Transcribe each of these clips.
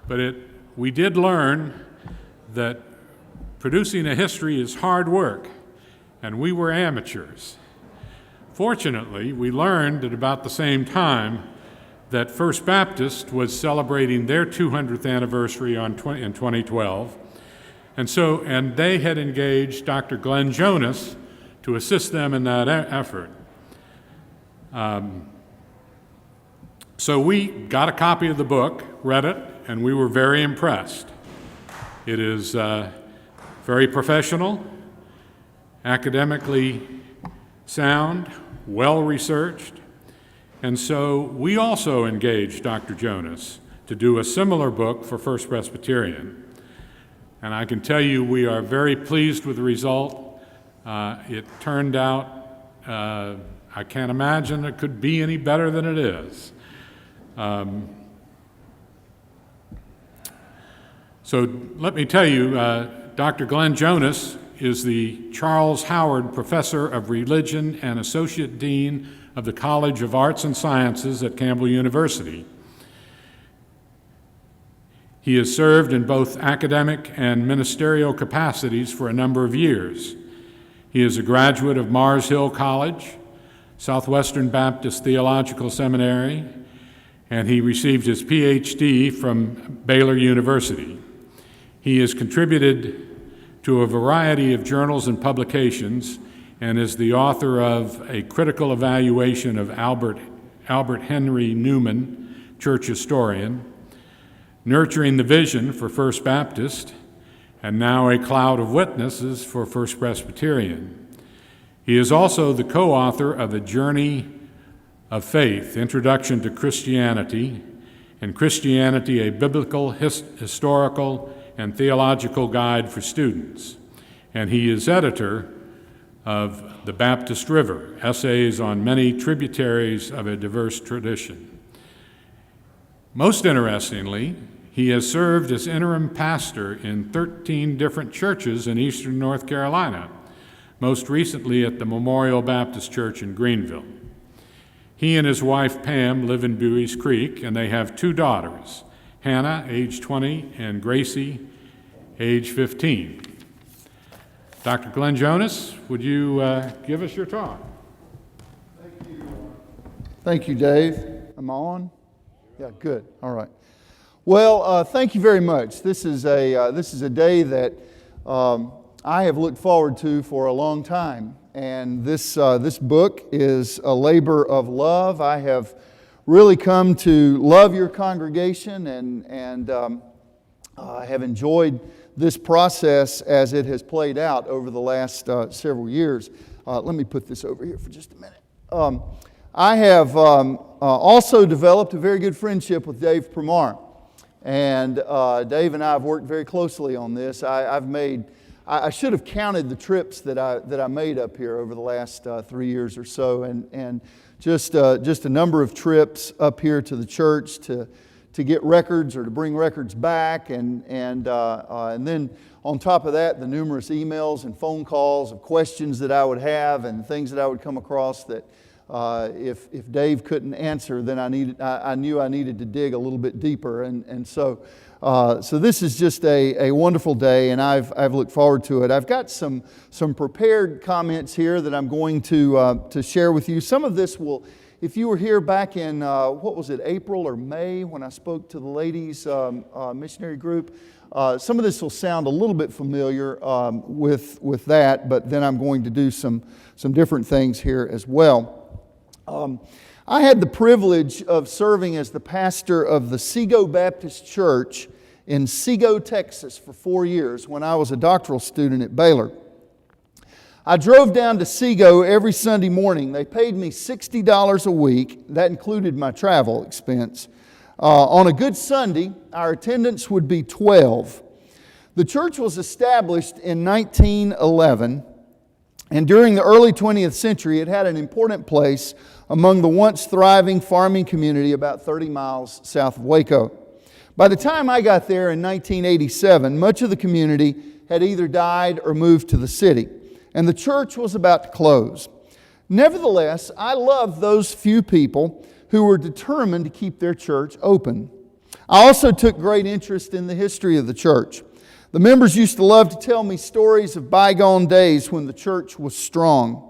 but we did learn that producing a history is hard work, and we were amateurs. Fortunately, we learned at about the same time that First Baptist was celebrating their 200th anniversary in 2012, and they had engaged Dr. Glenn Jonas to assist them in that effort. So we got a copy of the book, read it, and we were very impressed. It is very professional, academically sound, well-researched, and so we also engaged Dr. Jonas to do a similar book for First Presbyterian. And I can tell you we are very pleased with the result. It turned out, I can't imagine it could be any better than it is. So let me tell you, Dr. Glenn Jonas is the Charles Howard Professor of Religion and Associate Dean of the College of Arts and Sciences at Campbell University. He has served in both academic and ministerial capacities for a number of years. He is a graduate of Mars Hill College, Southwestern Baptist Theological Seminary, and he received his PhD from Baylor University. He has contributed to a variety of journals and publications and is the author of A Critical Evaluation of Albert Henry Newman, church historian, Nurturing the Vision for First Baptist, and now A Cloud of Witnesses for First Presbyterian. He is also the co-author of A Journey of Faith, Introduction to Christianity, and Christianity, a Biblical, Historical, and Theological Guide for Students. And he is editor of The Baptist River, Essays on Many Tributaries of a Diverse Tradition. Most interestingly, he has served as interim pastor in 13 different churches in eastern North Carolina, most recently at the Memorial Baptist Church in Greenville. He and his wife Pam live in Buies Creek, and they have 2 daughters, Hannah, age 20, and Gracie, age 15. Dr. Glenn Jonas, would you give us your talk? Thank you. Thank you, Dave. Am I on? Yeah, good. All right. Well, thank you very much. This is a day that I have looked forward to for a long time, and this book is a labor of love. I have really come to love your congregation, and I have enjoyed this process as it has played out over the last several years. Let me put this over here for just a minute. I have also developed a very good friendship with Dave Primar. And Dave and I have worked very closely on this. I should have counted the trips that I made up here over the last 3 years or so, and just a number of trips up here to the church to get records or to bring records back, and then on top of that, the numerous emails and phone calls of questions that I would have and things that I would come across that if Dave couldn't answer, then I knew I needed to dig a little bit deeper, and so this is just a wonderful day, and I've looked forward to it. I've got some prepared comments here that I'm going to share with you. Some of this will, if you were here back in April or May when I spoke to the ladies missionary group, some of this will sound a little bit familiar with that, but then I'm going to do some different things here as well. I had the privilege of serving as the pastor of the Sego Baptist Church in Sego, Texas for 4 years when I was a doctoral student at Baylor. I drove down to Sego every Sunday morning. They paid me $60 a week. That included my travel expense. On a good Sunday, our attendance would be 12. The church was established in 1911, and during the early 20th century, it had an important place among the once thriving farming community about 30 miles south of Waco. By the time I got there in 1987, much of the community had either died or moved to the city, and the church was about to close. Nevertheless, I loved those few people who were determined to keep their church open. I also took great interest in the history of the church. The members used to love to tell me stories of bygone days when the church was strong.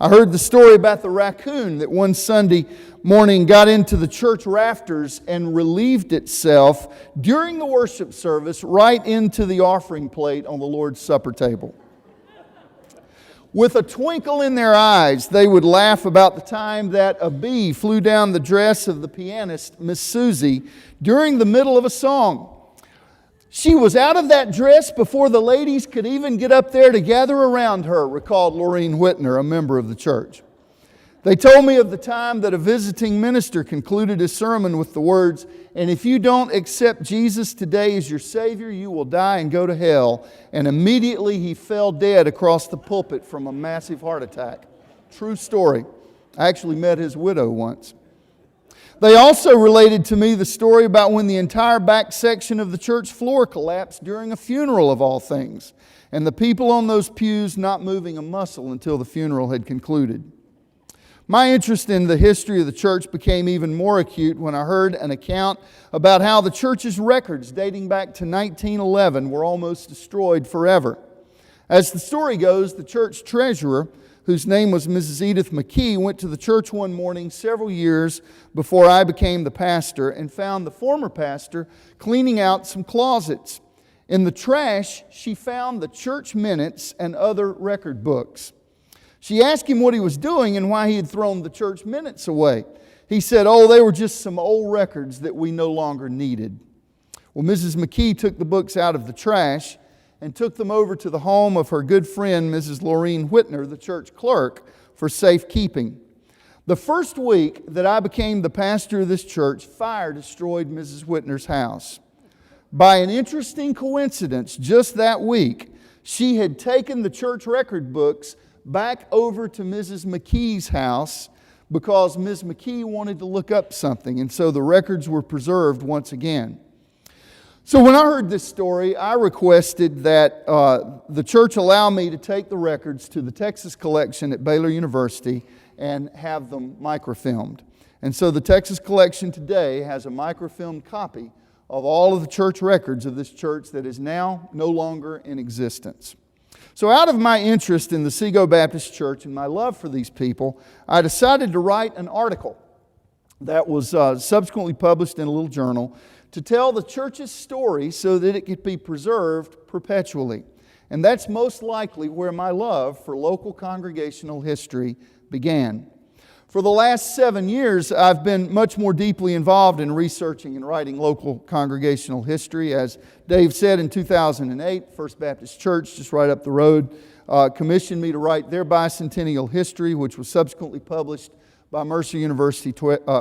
I heard the story about the raccoon that one Sunday morning got into the church rafters and relieved itself during the worship service right into the offering plate on the Lord's Supper table. With a twinkle in their eyes, they would laugh about the time that a bee flew down the dress of the pianist, Miss Susie, during the middle of a song. She was out of that dress before the ladies could even get up there to gather around her, recalled Lorene Whitner, a member of the church. They told me of the time that a visiting minister concluded his sermon with the words, "And if you don't accept Jesus today as your Savior, you will die and go to hell." And immediately he fell dead across the pulpit from a massive heart attack. True story. I actually met his widow once. They also related to me the story about when the entire back section of the church floor collapsed during a funeral of all things, and the people on those pews not moving a muscle until the funeral had concluded. My interest in the history of the church became even more acute when I heard an account about how the church's records dating back to 1911 were almost destroyed forever. As the story goes, the church treasurer, whose name was Mrs. Edith McKee, went to the church one morning several years before I became the pastor and found the former pastor cleaning out some closets. In the trash, she found the church minutes and other record books. She asked him what he was doing and why he had thrown the church minutes away. He said, "Oh, they were just some old records that we no longer needed." Well, Mrs. McKee took the books out of the trash and took them over to the home of her good friend, Mrs. Lorene Whitner, the church clerk, for safekeeping. The first week that I became the pastor of this church, fire destroyed Mrs. Whitner's house. By an interesting coincidence, just that week, she had taken the church record books back over to Mrs. McKee's house because Ms. McKee wanted to look up something, and so the records were preserved once again. So when I heard this story, I requested that the church allow me to take the records to the Texas collection at Baylor University and have them microfilmed. And so the Texas collection today has a microfilmed copy of all of the church records of this church that is now no longer in existence. So out of my interest in the Sego Baptist Church and my love for these people, I decided to write an article that was subsequently published in a little journal to tell the church's story so that it could be preserved perpetually. And that's most likely where my love for local congregational history began. For the last 7 years, I've been much more deeply involved in researching and writing local congregational history. As Dave said, in 2008, First Baptist Church, just right up the road, commissioned me to write their bicentennial history, which was subsequently published by Mercer University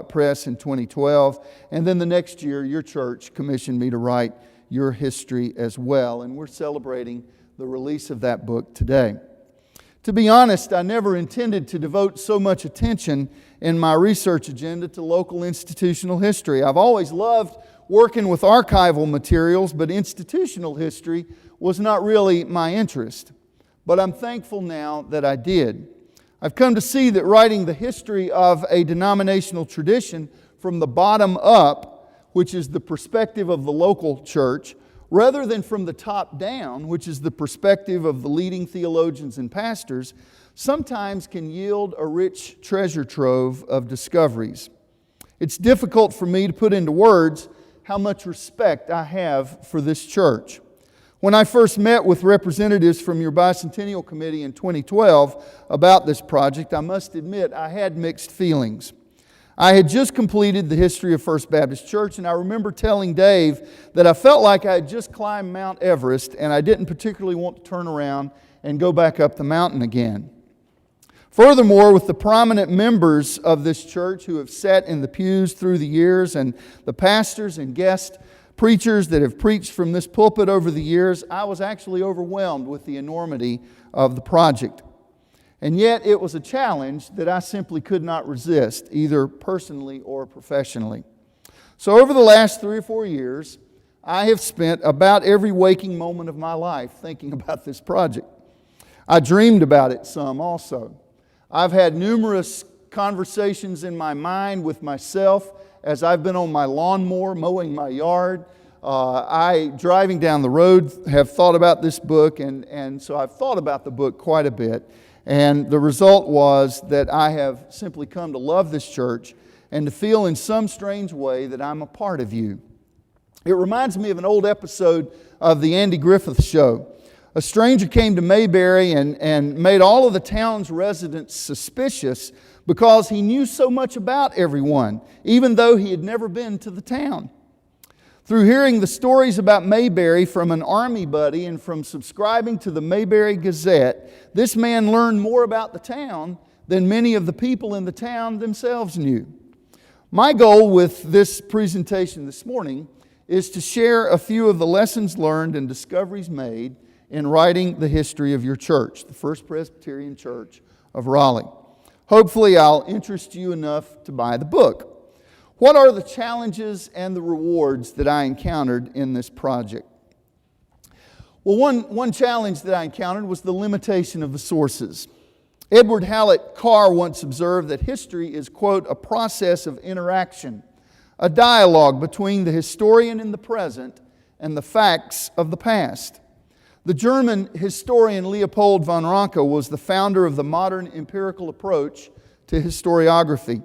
Press in 2012. And then the next year, your church commissioned me to write your history as well. And we're celebrating the release of that book today. To be honest, I never intended to devote so much attention in my research agenda to local institutional history. I've always loved working with archival materials, but institutional history was not really my interest. But I'm thankful now that I did. I've come to see that writing the history of a denominational tradition from the bottom up, which is the perspective of the local church, rather than from the top down, which is the perspective of the leading theologians and pastors, sometimes can yield a rich treasure trove of discoveries. It's difficult for me to put into words how much respect I have for this church. When I first met with representatives from your Bicentennial Committee in 2012 about this project, I must admit I had mixed feelings. I had just completed the history of First Baptist Church, and I remember telling Dave that I felt like I had just climbed Mount Everest and I didn't particularly want to turn around and go back up the mountain again. Furthermore, with the prominent members of this church who have sat in the pews through the years and the pastors and guest preachers that have preached from this pulpit over the years, I was actually overwhelmed with the enormity of the project. And yet it was a challenge that I simply could not resist, either personally or professionally. So over the last 3 or 4 years, I have spent about every waking moment of my life thinking about this project. I dreamed about it some also. I've had numerous conversations in my mind with myself as I've been on my lawnmower mowing my yard. Driving down the road, have thought about this book, and so I've thought about the book quite a bit. And the result was that I have simply come to love this church and to feel in some strange way that I'm a part of you. It reminds me of an old episode of the Andy Griffith Show. A stranger came to Mayberry and made all of the town's residents suspicious because he knew so much about everyone, even though he had never been to the town. Through hearing the stories about Mayberry from an army buddy and from subscribing to the Mayberry Gazette, this man learned more about the town than many of the people in the town themselves knew. My goal with this presentation this morning is to share a few of the lessons learned and discoveries made in writing the history of your church, the First Presbyterian Church of Raleigh. Hopefully I'll interest you enough to buy the book. What are the challenges and the rewards that I encountered in this project? Well, one challenge that I encountered was the limitation of the sources. Edward Hallett Carr once observed that history is, quote, a process of interaction, a dialogue between the historian in the present and the facts of the past. The German historian Leopold von Ranke was the founder of the modern empirical approach to historiography.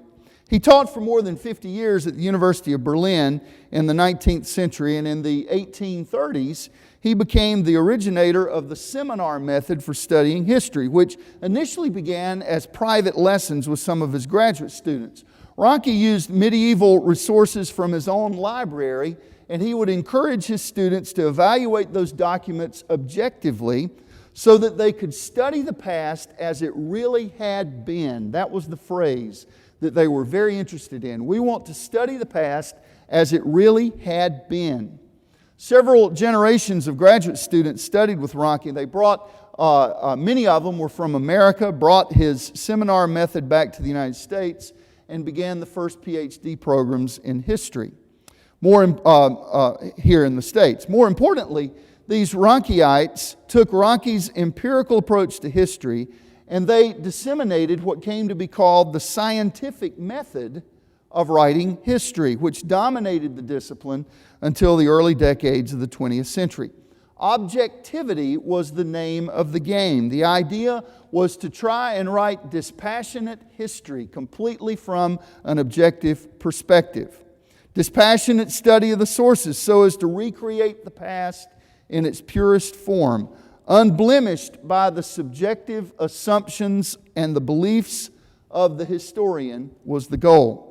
He taught for more than 50 years at the University of Berlin in the 19th century, and in the 1830s, he became the originator of the seminar method for studying history, which initially began as private lessons with some of his graduate students. Ranke used medieval resources from his own library, and he would encourage his students to evaluate those documents objectively so that they could study the past as it really had been. That was the phrase that they were very interested in. We want to study the past as it really had been. Several generations of graduate students studied with Ranke. They brought, many of them were from America, brought his seminar method back to the United States and began the first PhD programs in history here in the States. More importantly, these Rankeites took Ranke's empirical approach to history and they disseminated what came to be called the scientific method of writing history, which dominated the discipline until the early decades of the 20th century. Objectivity was the name of the game. The idea was to try and write dispassionate history completely from an objective perspective. Dispassionate study of the sources so as to recreate the past in its purest form, unblemished by the subjective assumptions and the beliefs of the historian, was the goal.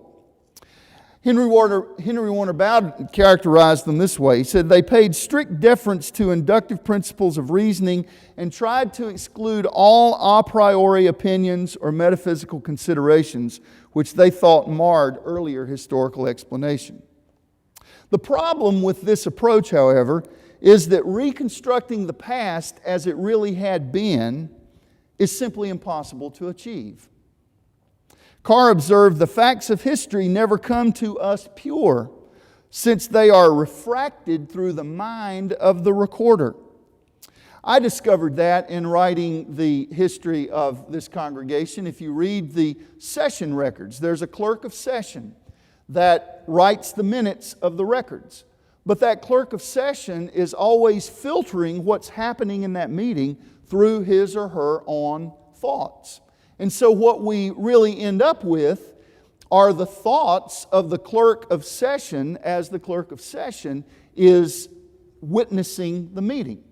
Henry Warner Bowden characterized them this way. He said, they paid strict deference to inductive principles of reasoning and tried to exclude all a priori opinions or metaphysical considerations which they thought marred earlier historical explanation. The problem with this approach, however, is that reconstructing the past as it really had been is simply impossible to achieve. Carr observed, the facts of history never come to us pure, since they are refracted through the mind of the recorder. I discovered that in writing the history of this congregation. If you read the session records, there's a clerk of session that writes the minutes of the records. But that clerk of session is always filtering what's happening in that meeting through his or her own thoughts. And so what we really end up with are the thoughts of the clerk of session as the clerk of session is witnessing the meeting.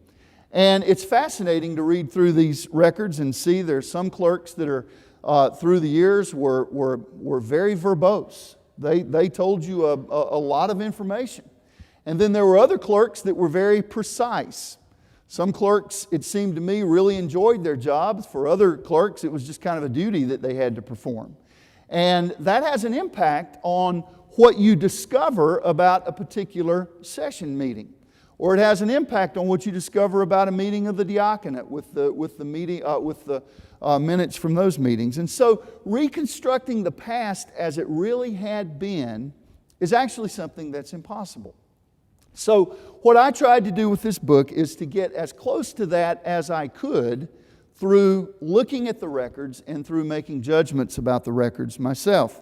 And it's fascinating to read through these records and see there's some clerks that are through the years were very verbose. They told you a lot of information. And then there were other clerks that were very precise. Some clerks, it seemed to me, really enjoyed their jobs. For other clerks, it was just kind of a duty that they had to perform. And that has an impact on what you discover about a particular session meeting. Or it has an impact on what you discover about a meeting of the diaconate with the minutes from those meetings. And so reconstructing the past as it really had been is actually something that's impossible. So what I tried to do with this book is to get as close to that as I could through looking at the records and through making judgments about the records myself.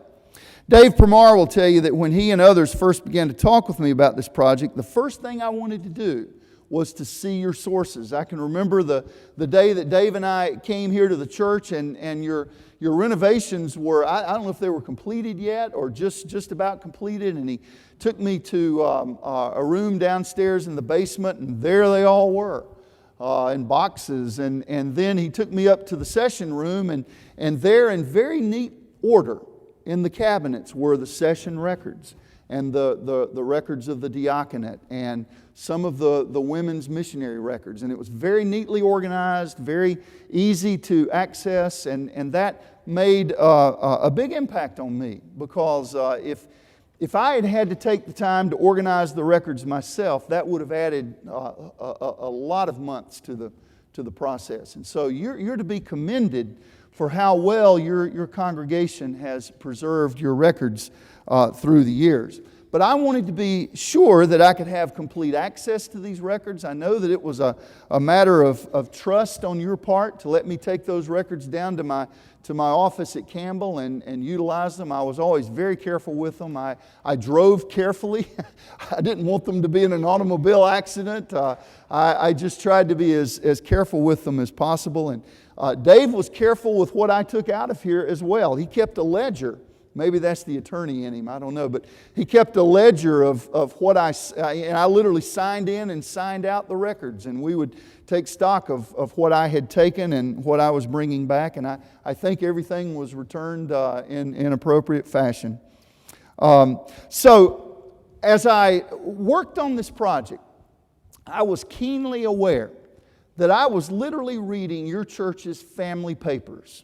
Dave Permar will tell you that when he and others first began to talk with me about this project, the first thing I wanted to do was to see your sources. I can remember the day that Dave and I came here to the church, and your renovations were, I don't know if they were completed yet or just about completed, and he took me to a room downstairs in the basement, and there they all were in boxes. And then he took me up to the session room, and there in very neat order in the cabinets were the session records and the records of the diaconate and some of the women's missionary records. And it was very neatly organized, very easy to access, and that made a big impact on me, because if I had had to take the time to organize the records myself, that would have added a lot of months to the process. And so you're to be commended for how well your congregation has preserved your records through the years. But I wanted to be sure that I could have complete access to these records. I know that it was a matter of trust on your part to let me take those records down to my office at Campbell and utilize them. I was always very careful with them. I drove carefully. I didn't want them to be in an automobile accident. I just tried to be as careful with them as possible. And Dave was careful with what I took out of here as well. He kept a ledger. Maybe that's the attorney in him, I don't know. But he kept a ledger of what and I literally signed in and signed out the records. And we would take stock of what I had taken and what I was bringing back. And I think everything was returned in appropriate fashion. So as I worked on this project, I was keenly aware that I was literally reading your church's family papers.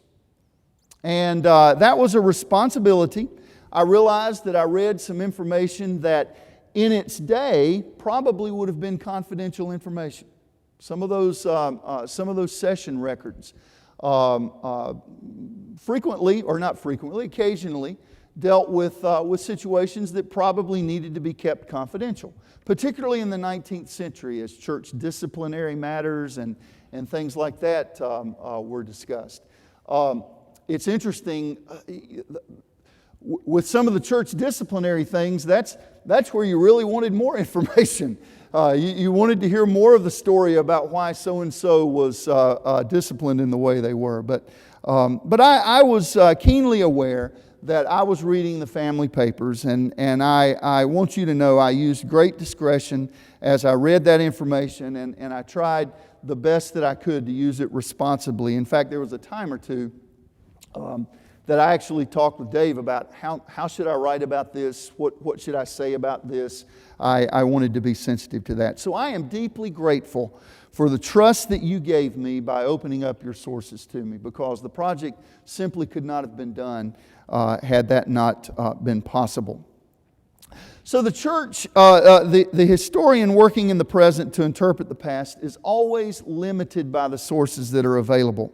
And that was a responsibility. I realized that I read some information that in its day probably would have been confidential information. Some of those session records occasionally dealt with situations that probably needed to be kept confidential, particularly in the 19th century as church disciplinary matters and things like that were discussed. It's interesting, with some of the church disciplinary things, that's where you really wanted more information. You wanted to hear more of the story about why so-and-so was disciplined in the way they were. But I was keenly aware that I was reading the family papers, and I want you to know I used great discretion as I read that information, and I tried the best that I could to use it responsibly. In fact, there was a time or two that I actually talked with Dave about how should I write about this, what should I say about this. I wanted to be sensitive to that. So I am deeply grateful for the trust that you gave me by opening up your sources to me, because the project simply could not have been done had that not been possible. So the church, the historian working in the present to interpret the past is always limited by the sources that are available.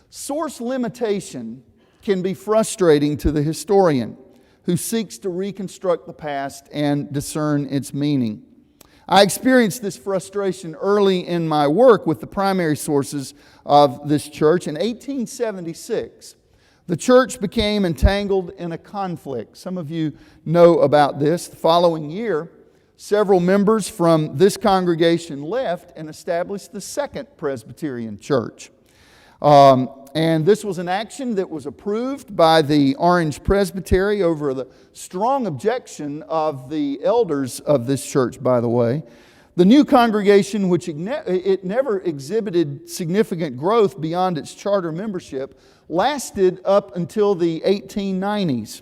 Source limitation can be frustrating to the historian who seeks to reconstruct the past and discern its meaning. I experienced this frustration early in my work with the primary sources of this church. In 1876, the church became entangled in a conflict. Some of you know about this. The following year, several members from this congregation left and established the Second Presbyterian Church. And this was an action that was approved by the Orange Presbytery over the strong objection of the elders of this church, by the way. The new congregation, which it never exhibited significant growth beyond its charter membership, lasted up until the 1890s.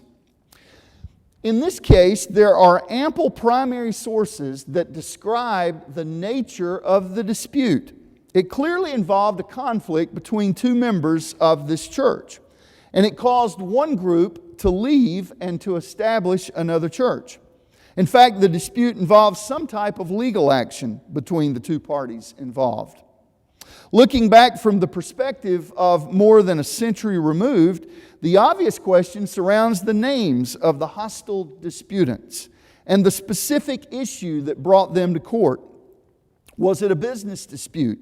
In this case, there are ample primary sources that describe the nature of the dispute. It clearly involved a conflict between two members of this church, and it caused one group to leave and to establish another church. In fact, the dispute involved some type of legal action between the two parties involved. Looking back from the perspective of more than a century removed, the obvious question surrounds the names of the hostile disputants and the specific issue that brought them to court. Was it a business dispute?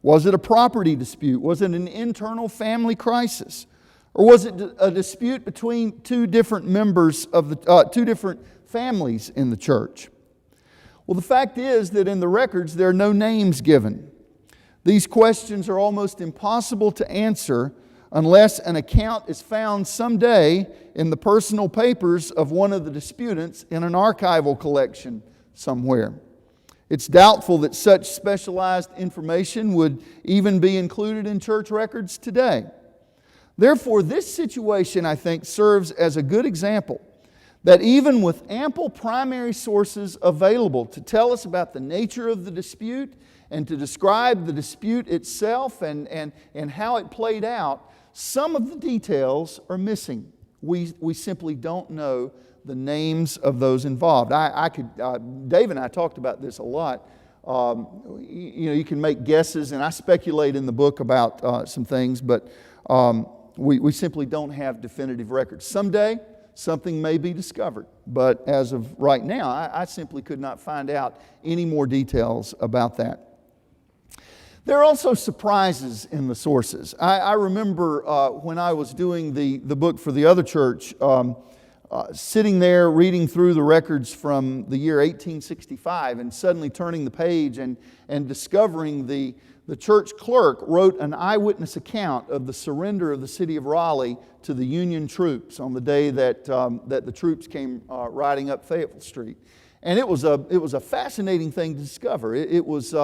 Was it a property dispute? Was it an internal family crisis? Or was it a dispute between two different members of the two different families in the church? Well, the fact is that in the records there are no names given. These questions are almost impossible to answer unless an account is found someday in the personal papers of one of the disputants in an archival collection somewhere. It's doubtful that such specialized information would even be included in church records today. Therefore, this situation, I think, serves as a good example that even with ample primary sources available to tell us about the nature of the dispute and to describe the dispute itself and how it played out, some of the details are missing. We simply don't know the names of those involved. Dave and I talked about this a lot. You can make guesses, and I speculate in the book about some things, but we simply don't have definitive records. Someday, something may be discovered, but as of right now, I simply could not find out any more details about that. There are also surprises in the sources. I remember when I was doing the book for the other church, sitting there reading through the records from the year 1865 and suddenly turning the page and discovering the church clerk wrote an eyewitness account of the surrender of the city of Raleigh to the Union troops on the day that the troops came riding up Fayetteville Street. And it was a fascinating thing to discover. It was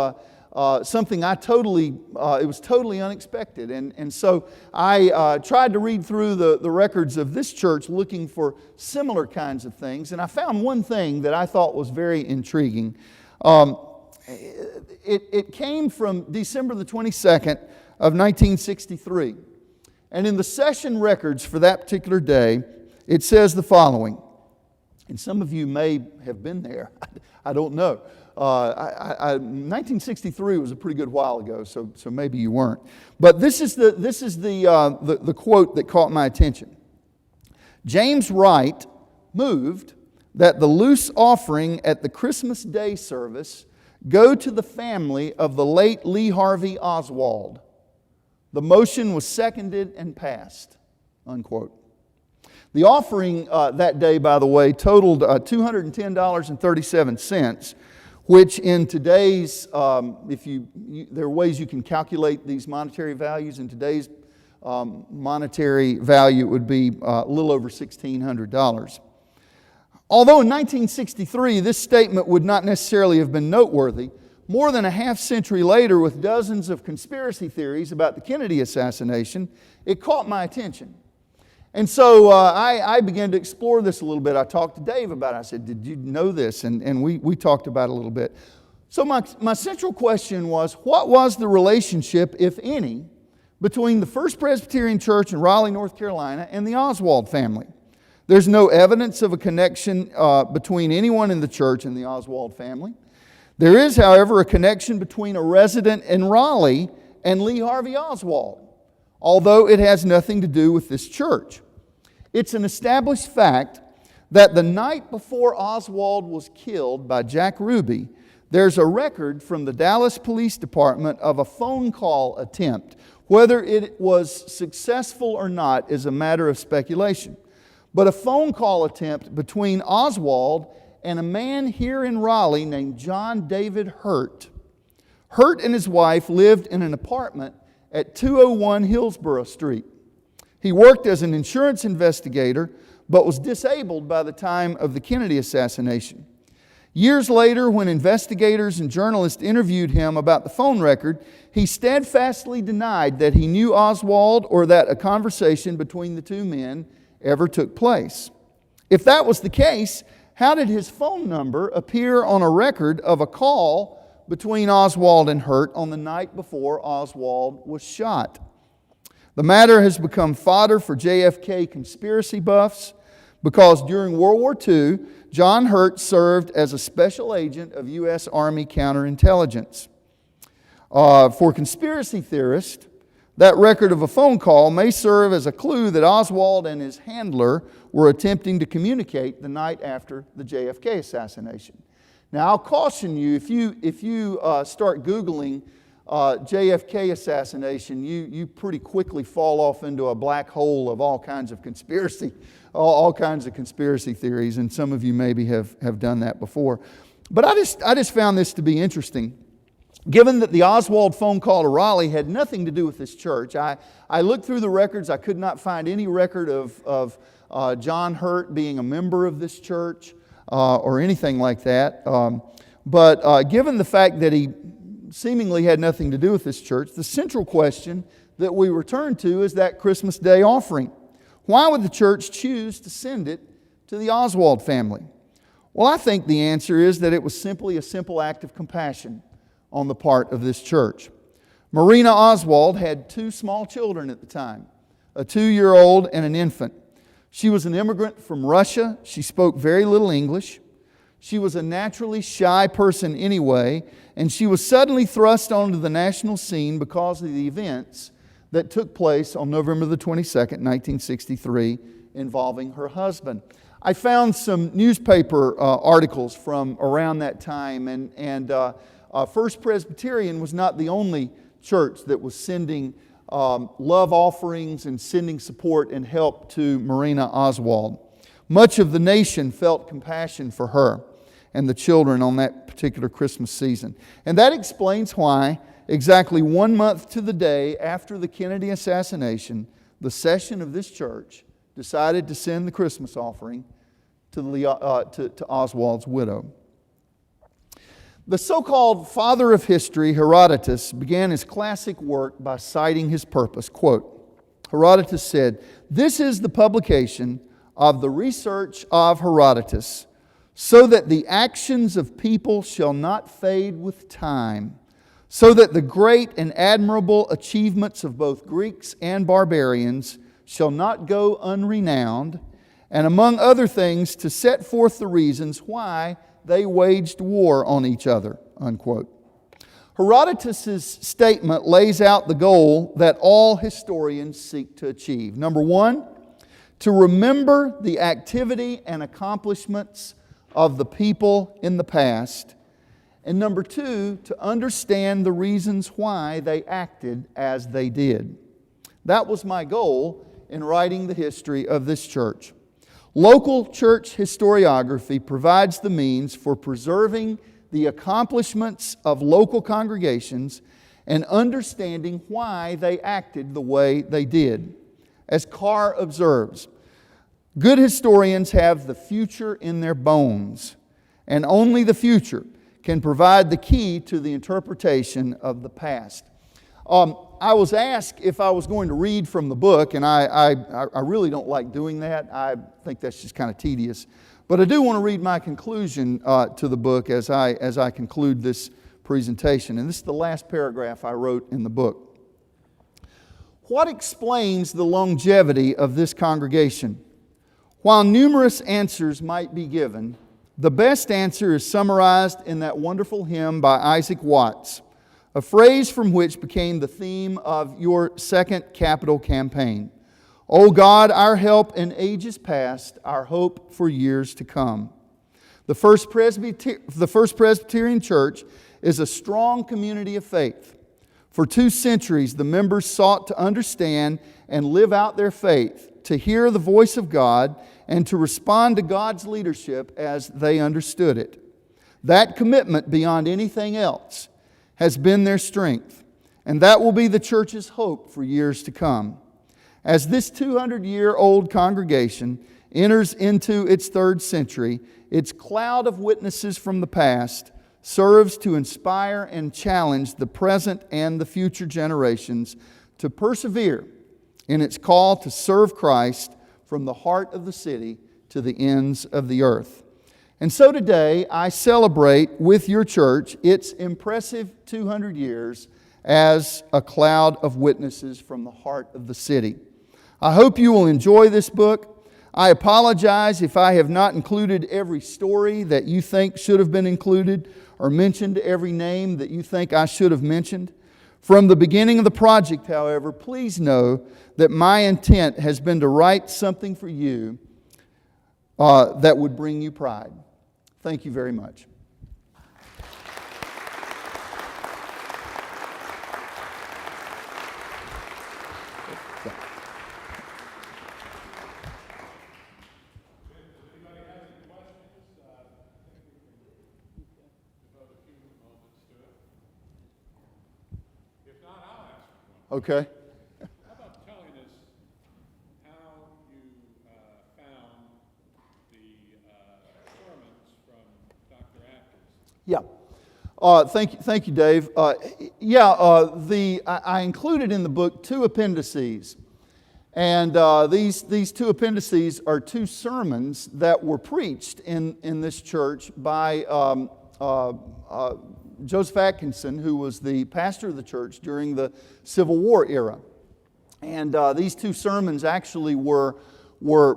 something it was totally unexpected. And so I tried to read through the records of this church looking for similar kinds of things. And I found one thing that I thought was very intriguing. It came from December the 22nd of 1963. And in the session records for that particular day, it says the following. And some of you may have been there. I don't know. 1963 was a pretty good while ago, so maybe you weren't. But this is the quote that caught my attention. James Wright moved that the loose offering at the Christmas Day service go to the family of the late Lee Harvey Oswald. The motion was seconded and passed, unquote. The offering that day, by the way, totaled $210.37, which in today's, there are ways you can calculate these monetary values. In today's monetary value, it would be a little over $1,600. Although in 1963 this statement would not necessarily have been noteworthy, more than a half century later, with dozens of conspiracy theories about the Kennedy assassination, it caught my attention. And so I began to explore this a little bit. I talked to Dave about it. I said, did you know this? And we talked about it a little bit. So my central question was, what was the relationship, if any, between the First Presbyterian Church in Raleigh, North Carolina, and the Oswald family? There's no evidence of a connection between anyone in the church and the Oswald family. There is, however, a connection between a resident in Raleigh and Lee Harvey Oswald, although it has nothing to do with this church. It's an established fact that the night before Oswald was killed by Jack Ruby, there's a record from the Dallas Police Department of a phone call attempt. Whether it was successful or not is a matter of speculation. But a phone call attempt between Oswald and a man here in Raleigh named John David Hurt. Hurt and his wife lived in an apartment at 201 Hillsborough Street. He worked as an insurance investigator, but was disabled by the time of the Kennedy assassination. Years later, when investigators and journalists interviewed him about the phone record, he steadfastly denied that he knew Oswald or that a conversation between the two men ever took place. If that was the case, how did his phone number appear on a record of a call between Oswald and Hurt on the night before Oswald was shot? The matter has become fodder for JFK conspiracy buffs because during World War II, John Hurt served as a special agent of U.S. Army counterintelligence. For conspiracy theorists, that record of a phone call may serve as a clue that Oswald and his handler were attempting to communicate the night after the JFK assassination. Now, I'll caution you, if you start Googling JFK assassination, you pretty quickly fall off into a black hole of all kinds of all kinds of conspiracy theories, and some of you maybe have done that before. But I just found this to be interesting. Given that the Oswald phone call to Raleigh had nothing to do with this church, I looked through the records. I could not find any record of John Hurt being a member of this church or anything like that. But given the fact that he seemingly had nothing to do with this church, the central question that we return to is that Christmas Day offering. Why would the church choose to send it to the Oswald family? Well, I think the answer is that it was simply a simple act of compassion on the part of this church. Marina Oswald had 2 small children at the time, a 2-year-old and an infant. She was an immigrant from Russia. She spoke very little English. She was a naturally shy person anyway, and she was suddenly thrust onto the national scene because of the events that took place on November the 22nd, 1963, involving her husband. I found some newspaper articles from around that time, and First Presbyterian was not the only church that was sending love offerings and sending support and help to Marina Oswald. Much of the nation felt compassion for her and the children on that particular Christmas season. And that explains why, exactly 1 month to the day after the Kennedy assassination, the session of this church decided to send the Christmas offering to Oswald's widow. The so-called father of history, Herodotus, began his classic work by citing his purpose. Quote, Herodotus said, "This is the publication of the research of Herodotus, so that the actions of people shall not fade with time, so that the great and admirable achievements of both Greeks and barbarians shall not go unrenowned, and among other things to set forth the reasons why they waged war on each other." Unquote. Herodotus' statement lays out the goal that all historians seek to achieve. Number 1, to remember the activity and accomplishments of the people in the past. And number 2, to understand the reasons why they acted as they did. That was my goal in writing the history of this church. Local church historiography provides the means for preserving the accomplishments of local congregations and understanding why they acted the way they did. As Carr observes, good historians have the future in their bones, and only the future can provide the key to the interpretation of the past. I was asked if I was going to read from the book, and I really don't like doing that. I think that's just kind of tedious. But I do want to read my conclusion to the book as I conclude this presentation. And this is the last paragraph I wrote in the book. What explains the longevity of this congregation? While numerous answers might be given, the best answer is summarized in that wonderful hymn by Isaac Watts, a phrase from which became the theme of your second capital campaign. O God, our help in ages past, our hope for years to come. The First Presbyterian Church is a strong community of faith. For 2 centuries, the members sought to understand and live out their faith, to hear the voice of God, and to respond to God's leadership as they understood it. That commitment, beyond anything else, has been their strength, and that will be the church's hope for years to come. As this 200-year-old congregation enters into its 3rd century, its cloud of witnesses from the past serves to inspire and challenge the present and the future generations to persevere in its call to serve Christ from the heart of the city to the ends of the earth. And so today I celebrate with your church its impressive 200 years as a cloud of witnesses from the heart of the city. I hope you will enjoy this book. I apologize if I have not included every story that you think should have been included or mentioned every name that you think I should have mentioned. From the beginning of the project, however, please know that my intent has been to write something for you that would bring you pride. Thank you very much. Okay. How about telling us how you found the sermons from Dr. Atkins? Yeah. Thank you, Dave. I included in the book two appendices. And these two appendices are two sermons that were preached in this church by Joseph Atkinson, who was the pastor of the church during the Civil War era. And these two sermons actually were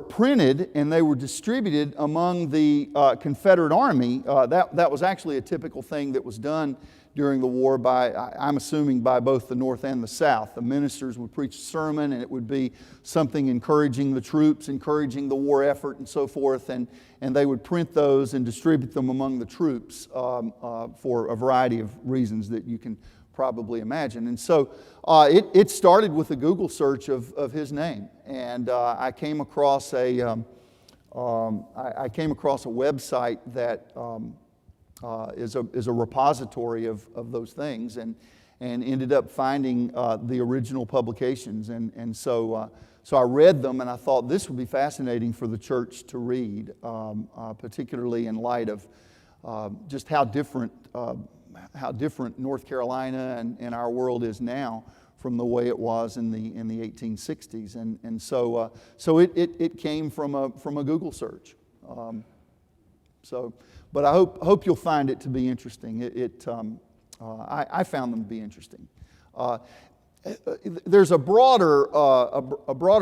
printed and they were distributed among the Confederate Army. That was actually a typical thing that was done during the war by, I'm assuming, by both the North and the South. The ministers would preach a sermon and it would be something encouraging the troops, encouraging the war effort and so forth, and they would print those and distribute them among the troops for a variety of reasons that you can probably imagine. And so it started with a Google search of his name, and I came across a website that is a repository of those things, and ended up finding the original publications, and so I read them, and I thought this would be fascinating for the church to read, particularly in light of just how different North Carolina and our world is now from the way it was in the 1860s, and so it came from a Google search. But I hope you'll find it to be interesting. I found them to be interesting. There's a broader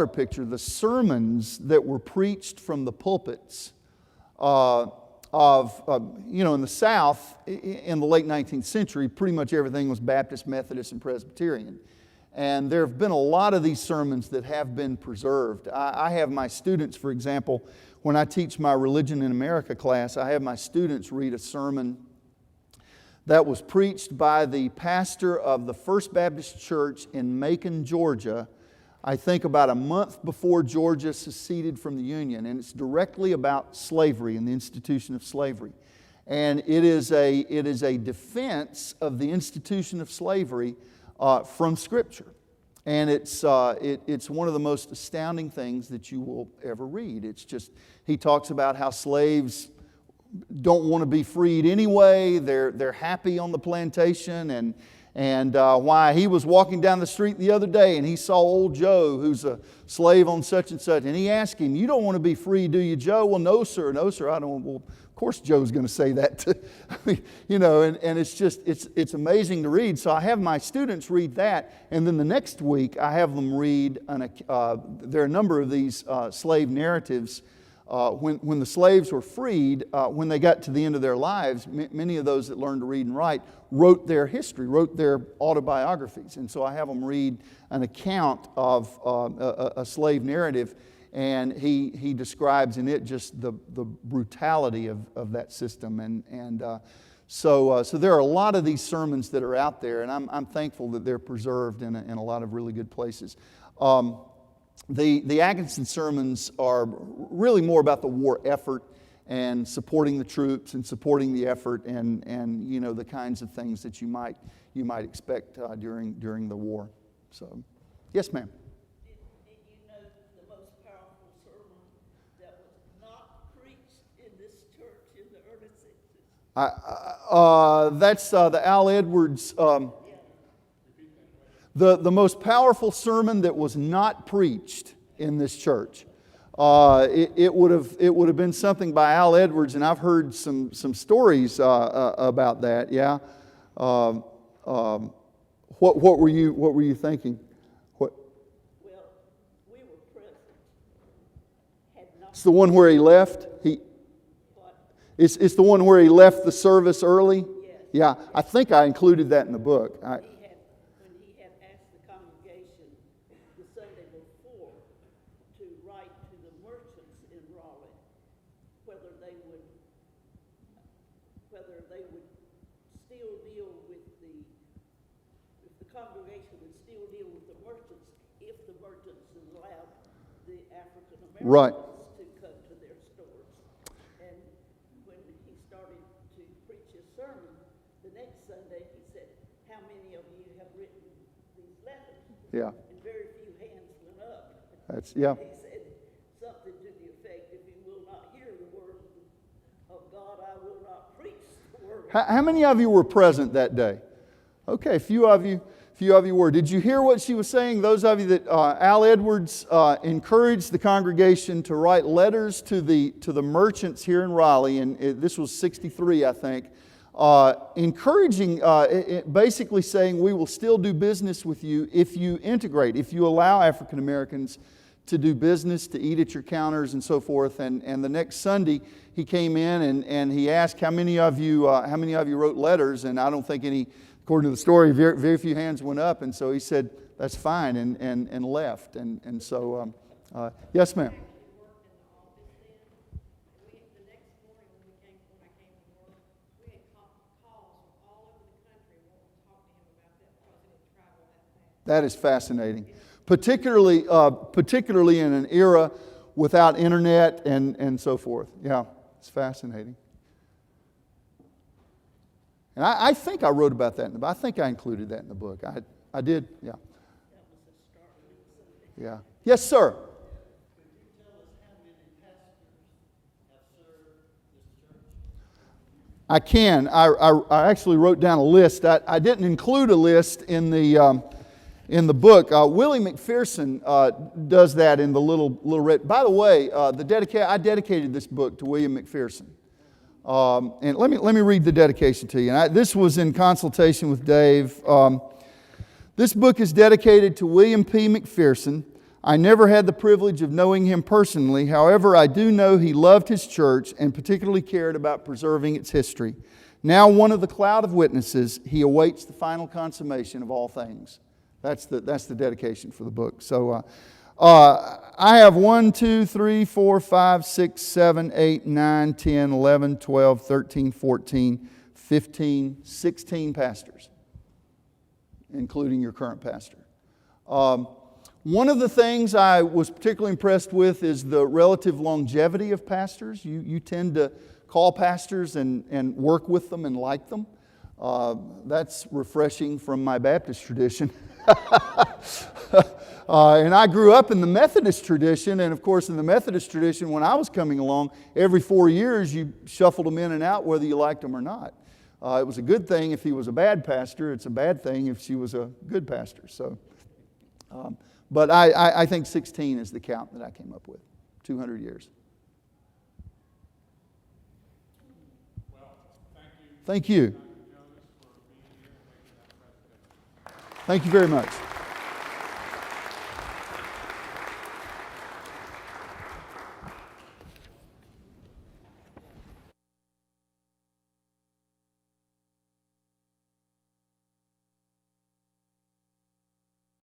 picture. The sermons that were preached from the pulpits in the South in the late 19th century, pretty much everything was Baptist, Methodist, and Presbyterian. And there have been a lot of these sermons that have been preserved. I have my students, for example, when I teach my Religion in America class, I have my students read a sermon that was preached by the pastor of the First Baptist Church in Macon, Georgia, I think about a month before Georgia seceded from the Union. And it's directly about slavery and the institution of slavery. And it is a defense of the institution of slavery from Scripture. And it's one of the most astounding things that you will ever read. It's just, he talks about how slaves don't want to be freed anyway. They're happy on the plantation, and why he was walking down the street the other day and he saw old Joe, who's a slave on such and such, and he asked him, "You don't want to be free, do you, Joe?" "Well, no, sir, I don't." "Well, of course Joe's going to say that." And it's just, it's amazing to read. So I have my students read that, and then the next week I have them read, there are a number of these slave narratives. When the slaves were freed, when they got to the end of their lives, many of those that learned to read and write wrote their history, wrote their autobiographies. And so I have them read an account of a slave narrative, and he describes in it just the brutality of that system. So there are a lot of these sermons that are out there, and I'm thankful that they're preserved in a lot of really good places. The Atkinson sermons are really more about the war effort and supporting the troops and supporting the effort and the kinds of things that you might expect during the war. So, yes, ma'am. Did you know the most powerful sermon that was not preached in this church in the early 60s? That's the Al Edwards. The most powerful sermon that was not preached in this church. It would have been something by Al Edwards, and I've heard some stories about that. Yeah. What were you thinking? What? Well, we were present. It's the one where he left. It's the one where he left the service early. Yes. Yeah, I think I included that in the book. When he had asked the congregation the Sunday before to write to the merchants in Raleigh whether they would still deal with if the congregation would still deal with the merchants if the merchants allowed the African Americans Right. to come to their stores. And when he started to preach his sermon the next Sunday, he said, "How many of you have written these letters, Yeah. and very few hands went up. That's, yeah. He said something to the effect, if you will not hear the word of God, I will not preach the word. How many of you were present that day? Okay, a few of you were. Did you hear what she was saying? Those of you that Al Edwards encouraged the congregation to write letters to the merchants here in Raleigh, and this was 63, I think, encouraging, basically saying, we will still do business with you if you integrate, if you allow African Americans to do business, to eat at your counters and so forth. And the next Sunday, he came in and he asked, how many of you wrote letters? And I don't think any, according to the story, very few hands went up. And so he said, that's fine, and left. And so, yes, ma'am. That is fascinating, particularly in an era without internet and so forth. Yeah, it's fascinating. And I think I wrote about that in the book. I think I included that in the book. I did, yeah. Yeah. Yes, sir. I can. I actually wrote down a list. I didn't include a list in the book. Willie McPherson does that in the little red. By the way, I dedicated this book to William McPherson. And let me read the dedication to you. And this was in consultation with Dave. This book is dedicated to William P. McPherson. I never had the privilege of knowing him personally. However, I do know he loved his church and particularly cared about preserving its history. Now one of the cloud of witnesses, he awaits the final consummation of all things. That's the dedication for the book. So I have 1, 2, 3, 4, 5, 6, 7, 8, 9, 10, 11, 12, 13, 14, 15, 16 pastors, including your current pastor. One of the things I was particularly impressed with is the relative longevity of pastors. You tend to call pastors and work with them and like them. That's refreshing from my Baptist tradition. And I grew up in the Methodist tradition, and of course in the Methodist tradition, when I was coming along, every 4 years you shuffled them in and out whether you liked them or not. It was a good thing if he was a bad pastor. It's a bad thing if she was a good pastor. So, but I think 16 is the count that I came up with, 200 years. Well, thank you. Dr. Jonas, for being here and making that presentation. Thank you very much.